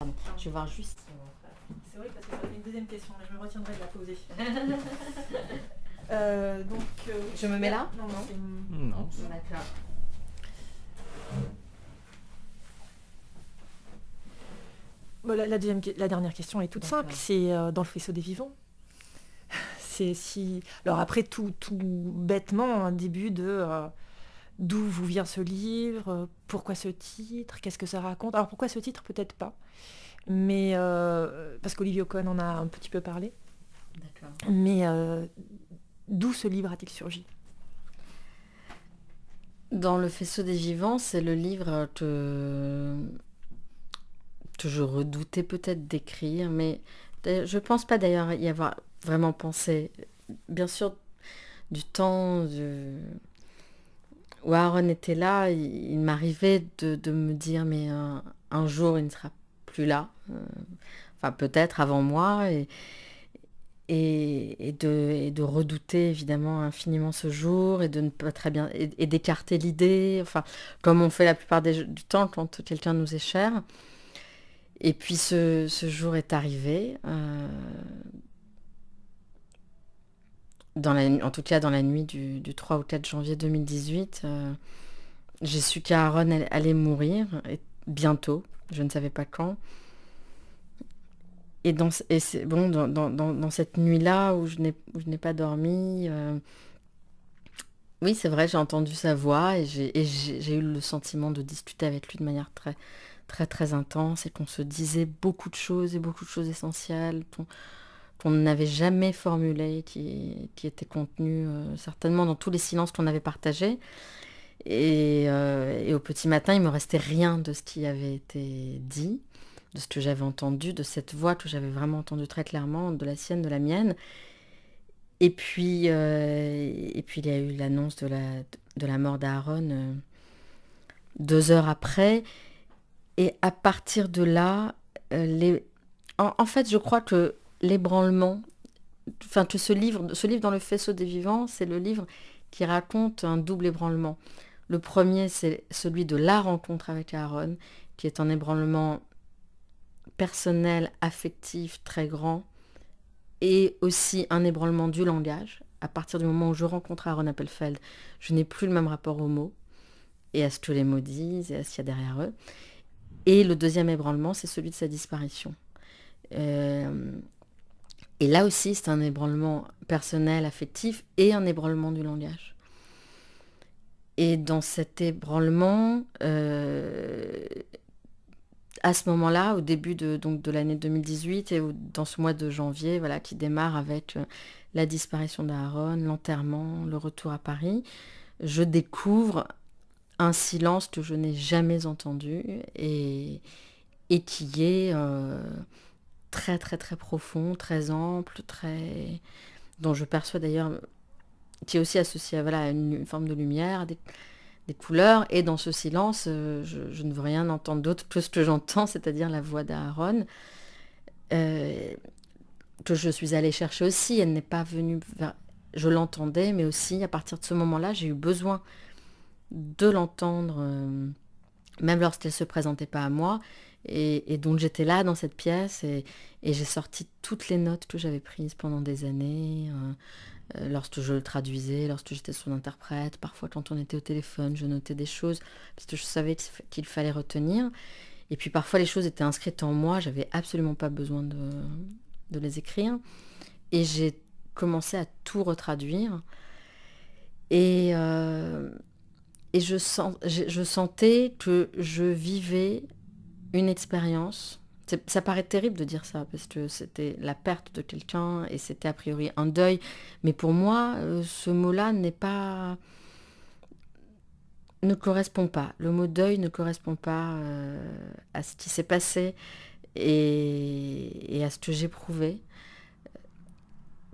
Je vais voir juste. C'est vrai parce que j'avais une deuxième question, mais je me retiendrai de la poser. Je me mets là? Non. Non. D'accord. Bon, la dernière question est toute D'accord. simple. C'est dans le faisceau des vivants. C'est si. Alors après, tout bêtement, un début de d'où vous vient ce livre, pourquoi ce titre, qu'est-ce que ça raconte. Alors pourquoi ce titre, peut-être pas. Mais parce qu'Olivier Ocon en a un petit peu parlé. D'accord. Mais d'où ce livre a-t-il surgi? Dans le faisceau des vivants, c'est le livre que je redoutais peut-être d'écrire, mais je pense pas d'ailleurs y avoir vraiment pensé. Bien sûr, du temps où Aaron était là, il m'arrivait de me dire, mais un jour il ne sera plus là, enfin peut-être avant moi, et de redouter évidemment infiniment ce jour, et de ne pas très bien, et d'écarter l'idée, enfin comme on fait la plupart du temps quand quelqu'un nous est cher. Et puis ce jour est arrivé, en tout cas dans la nuit du 3 au 4 janvier 2018. J'ai su qu'Aaron allait mourir, et bientôt, je ne savais pas quand. Et c'est bon, dans cette nuit-là où je n'ai pas dormi, oui, c'est vrai, j'ai entendu sa voix, et j'ai eu le sentiment de discuter avec lui de manière très, très, très intense, et qu'on se disait beaucoup de choses, et beaucoup de choses essentielles qu'on n'avait jamais formulées, qui étaient contenues certainement dans tous les silences qu'on avait partagés. Et au petit matin, il me restait rien de ce qui avait été dit, de ce que j'avais entendu, de cette voix que j'avais vraiment entendue très clairement, de la sienne, de la mienne. Et puis il y a eu l'annonce de la mort d'Aaron 2 heures après. Et à partir de là, en fait, je crois que l'ébranlement, enfin que ce livre dans le faisceau des vivants, c'est le livre qui raconte un double ébranlement. Le premier, c'est celui de la rencontre avec Aaron, qui est un ébranlement personnel, affectif, très grand, et aussi un ébranlement du langage. À partir du moment où je rencontre Aaron Appelfeld, je n'ai plus le même rapport aux mots, et à ce que les mots disent, et à ce qu'il y a derrière eux. Et le deuxième ébranlement, c'est celui de sa disparition. Et là aussi, c'est un ébranlement personnel, affectif, et un ébranlement du langage. Et dans cet ébranlement, à ce moment-là, au début de l'année 2018, et dans ce mois de janvier, voilà, qui démarre avec la disparition d'Aaron, l'enterrement, le retour à Paris, je découvre un silence que je n'ai jamais entendu, et qui est très très très profond, très ample, dont je perçois d'ailleurs, qui est aussi associé à, voilà, une forme de lumière, des couleurs, et dans ce silence, je ne veux rien entendre d'autre que ce que j'entends, c'est-à-dire la voix d'Aaron, que je suis allée chercher aussi. Elle n'est pas venue je l'entendais, mais aussi à partir de ce moment-là, j'ai eu besoin de l'entendre, même lorsqu'elle ne se présentait pas à moi, et donc j'étais là dans cette pièce, et j'ai sorti toutes les notes que j'avais prises pendant des années, lorsque je le traduisais, lorsque j'étais son interprète. Parfois quand on était au téléphone, je notais des choses parce que je savais qu'il fallait retenir, et puis parfois les choses étaient inscrites en moi, j'avais absolument pas besoin de les écrire, et j'ai commencé à tout retraduire, et je sentais que je vivais une expérience. Ça paraît terrible de dire ça, parce que c'était la perte de quelqu'un, et c'était a priori un deuil. Mais pour moi, ce mot-là ne correspond pas. Le mot deuil ne correspond pas à ce qui s'est passé, et à ce que j'éprouvais.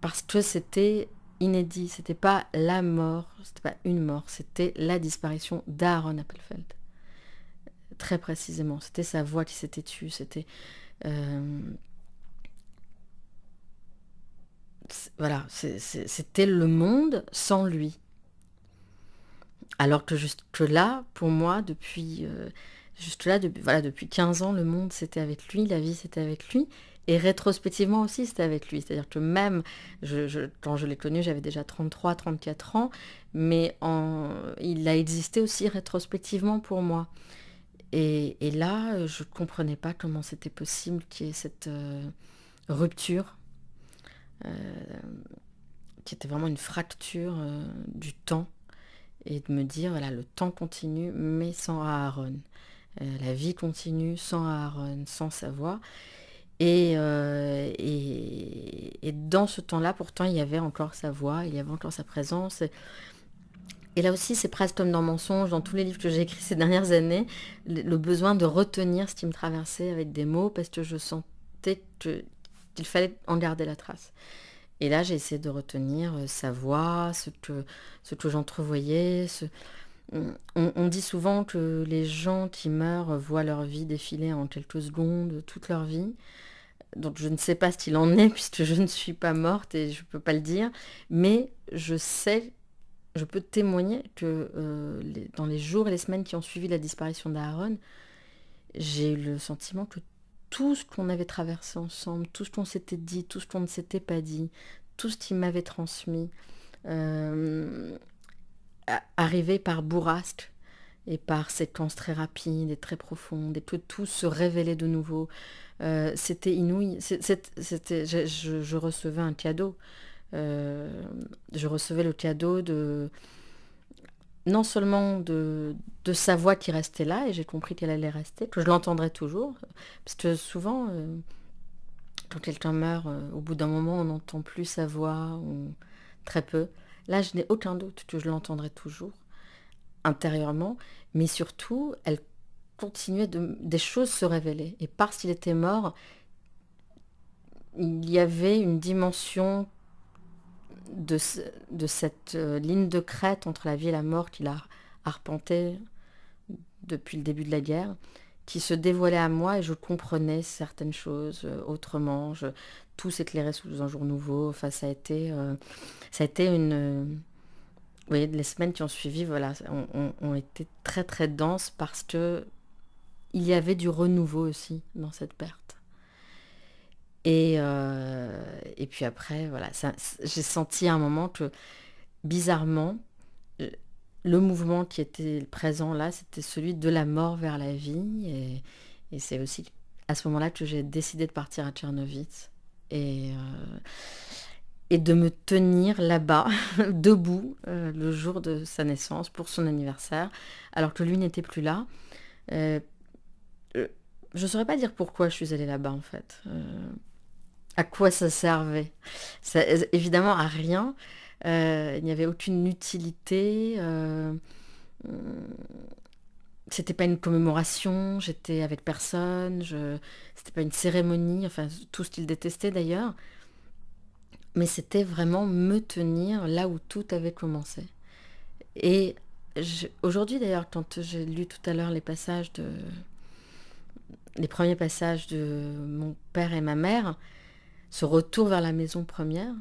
Parce que c'était inédit. C'était pas la mort, c'était pas une mort, c'était la disparition d'Aaron Appelfeld. Très précisément, c'était sa voix qui s'était tue, c'était voilà, c'était le monde sans lui. Alors que juste que là, pour moi, depuis Juste là, depuis 15 ans, le monde, c'était avec lui, la vie, c'était avec lui. Et rétrospectivement aussi, c'était avec lui. C'est-à-dire que même, quand je l'ai connu, j'avais déjà 33, 34 ans, mais il a existé aussi rétrospectivement pour moi. Et là, je ne comprenais pas comment c'était possible qu'il y ait cette rupture, euh, qui était vraiment une fracture du temps, et de me dire, voilà, le temps continue, mais sans Aaron. La vie continue sans Aaron, sans sa voix. Et dans ce temps-là, pourtant, il y avait encore sa voix, il y avait encore sa présence. Et là aussi, c'est presque comme dans Mensonge, dans tous les livres que j'ai écrits ces dernières années, le besoin de retenir ce qui me traversait avec des mots, parce que je sentais qu'il fallait en garder la trace. Et là, j'ai essayé de retenir sa voix, ce que j'entrevoyais. On dit souvent que les gens qui meurent voient leur vie défiler en quelques secondes, toute leur vie. Donc je ne sais pas ce qu'il en est, puisque je ne suis pas morte et je ne peux pas le dire. Mais je peux témoigner que dans les jours et les semaines qui ont suivi la disparition d'Aaron, j'ai eu le sentiment que tout ce qu'on avait traversé ensemble, tout ce qu'on s'était dit, tout ce qu'on ne s'était pas dit, tout ce qu'il m'avait transmis, arrivait par bourrasque et par séquences très rapides et très profondes, et que tout se révélait de nouveau. C'était inouï. Je recevais un cadeau. Je recevais le cadeau non seulement de sa voix qui restait là, et j'ai compris qu'elle allait rester, que je l'entendrai toujours. Parce que souvent, quand quelqu'un meurt, au bout d'un moment, on n'entend plus sa voix, ou très peu. Là, je n'ai aucun doute que je l'entendrai toujours, intérieurement, mais surtout, elle continuait des choses se révéler. Et parce qu'il était mort, il y avait une dimension de cette ligne de crête entre la vie et la mort qu'il a arpentée depuis le début de la guerre, qui se dévoilait à moi, et je comprenais certaines choses autrement. Tout s'éclairait sous un jour nouveau. Enfin, ça a été une... Vous voyez, les semaines qui ont suivi, voilà, ont été très très denses, parce que il y avait du renouveau aussi dans cette perte. Et puis après, voilà, j'ai senti à un moment que, bizarrement, le mouvement qui était présent là, c'était celui de la mort vers la vie. Et c'est aussi à ce moment-là que j'ai décidé de partir à Tchernovitz. Et de me tenir là-bas, debout, le jour de sa naissance, pour son anniversaire, alors que lui n'était plus là. Euh, je ne saurais pas dire pourquoi je suis allée là-bas, en fait. À quoi ça servait? Évidemment, à rien. Il n'y avait aucune utilité. C'était pas une commémoration. J'étais avec personne. C'était pas une cérémonie. Enfin, tout ce qu'il détestait d'ailleurs. Mais c'était vraiment me tenir là où tout avait commencé. Et aujourd'hui d'ailleurs, quand j'ai lu tout à l'heure les premiers passages de mon père et ma mère, ce retour vers la maison première,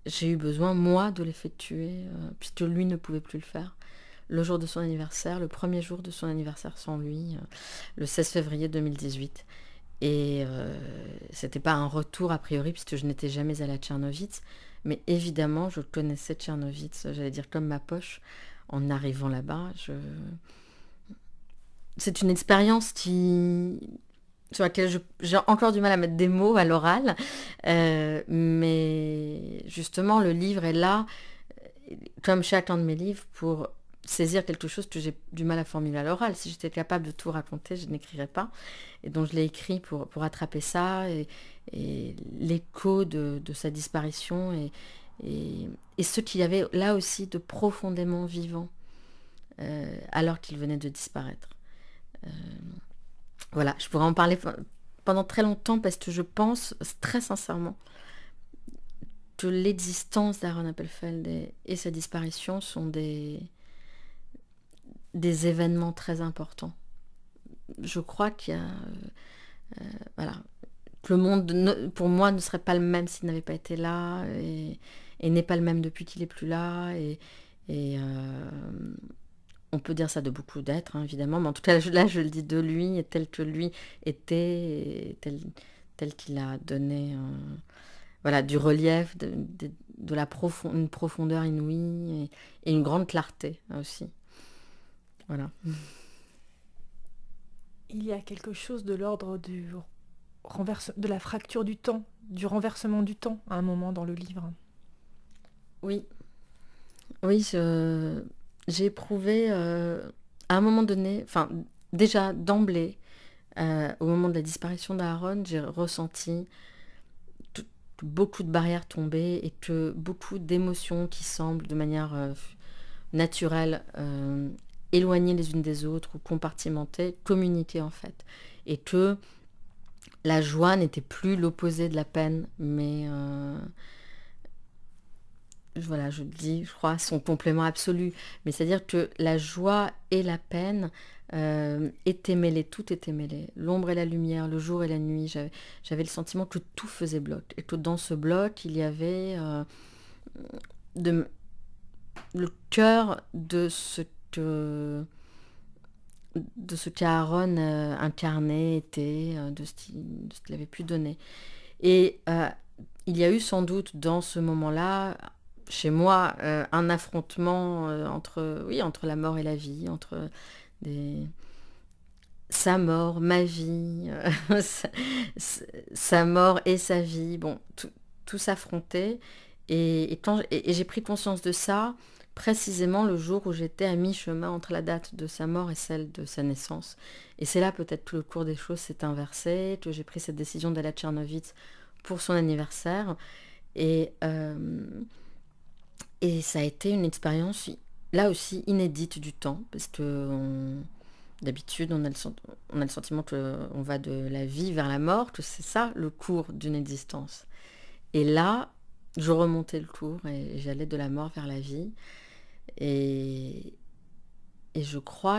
j'ai eu besoin, moi, de l'effectuer, puisque lui ne pouvait plus le faire. Le jour de son anniversaire, le premier jour de son anniversaire sans lui, le 16 février 2018. Et c'était pas un retour a priori, puisque je n'étais jamais allée à Tchernovitz, mais évidemment, je connaissais Tchernovitz, j'allais dire comme ma poche, en arrivant là-bas. C'est une expérience sur laquelle j'ai encore du mal à mettre des mots à l'oral, mais justement, le livre est là, comme chacun de mes livres, pour saisir quelque chose que j'ai du mal à formuler à l'oral. Si j'étais capable de tout raconter, je n'écrirais pas. Et donc je l'ai écrit pour attraper ça, et l'écho de sa disparition, et ce qu'il y avait là aussi de profondément vivant, alors qu'il venait de disparaître. Voilà, je pourrais en parler pendant très longtemps, parce que je pense très sincèrement que l'existence d'Aaron Appelfeld et sa disparition sont des événements très importants. Je crois qu'il y a... voilà, que le monde, pour moi, ne serait pas le même s'il n'avait pas été là, et n'est pas le même depuis qu'il n'est plus là. Et On peut dire ça de beaucoup d'êtres, hein, évidemment, mais en tout cas, là, je le dis de lui, et tel que lui était, et tel qu'il a donné voilà, du relief, une profondeur inouïe, et une grande clarté aussi. Voilà. Il y a quelque chose de l'ordre de la fracture du temps, du renversement du temps à un moment dans le livre. Oui, oui, j'ai éprouvé à un moment donné, enfin déjà d'emblée, au moment de la disparition d'Aaron, j'ai ressenti tout- beaucoup de barrières tomber et que beaucoup d'émotions qui semblent de manière naturelle éloignées les unes des autres ou compartimentées, communiquer en fait. Et que la joie n'était plus l'opposé de la peine, mais voilà, je le dis, je crois, son complément absolu. Mais c'est-à-dire que la joie et la peine étaient mêlées, tout était mêlé. L'ombre et la lumière, le jour et la nuit. J'avais le sentiment que tout faisait bloc. Et que dans ce bloc, il y avait de, le cœur de ce qu'Aaron incarnait, était, de ce qu'il avait pu donner. Et il y a eu sans doute dans ce moment-là, chez moi, un affrontement entre la mort et la vie, entre des... sa mort, ma vie, sa mort et sa vie, bon, tout s'affrontait. Et j'ai pris conscience de ça précisément le jour où j'étais à mi-chemin entre la date de sa mort et celle de sa naissance. Et c'est là peut-être que le cours des choses s'est inversé, que j'ai pris cette décision d'aller à Tchernovitz pour son anniversaire. Et, et ça a été une expérience, là aussi, inédite du temps, parce que d'habitude, on a le sentiment qu'on va de la vie vers la mort, que c'est ça le cours d'une existence. Et là, je remontais le cours et j'allais de la mort vers la vie. Et, et je crois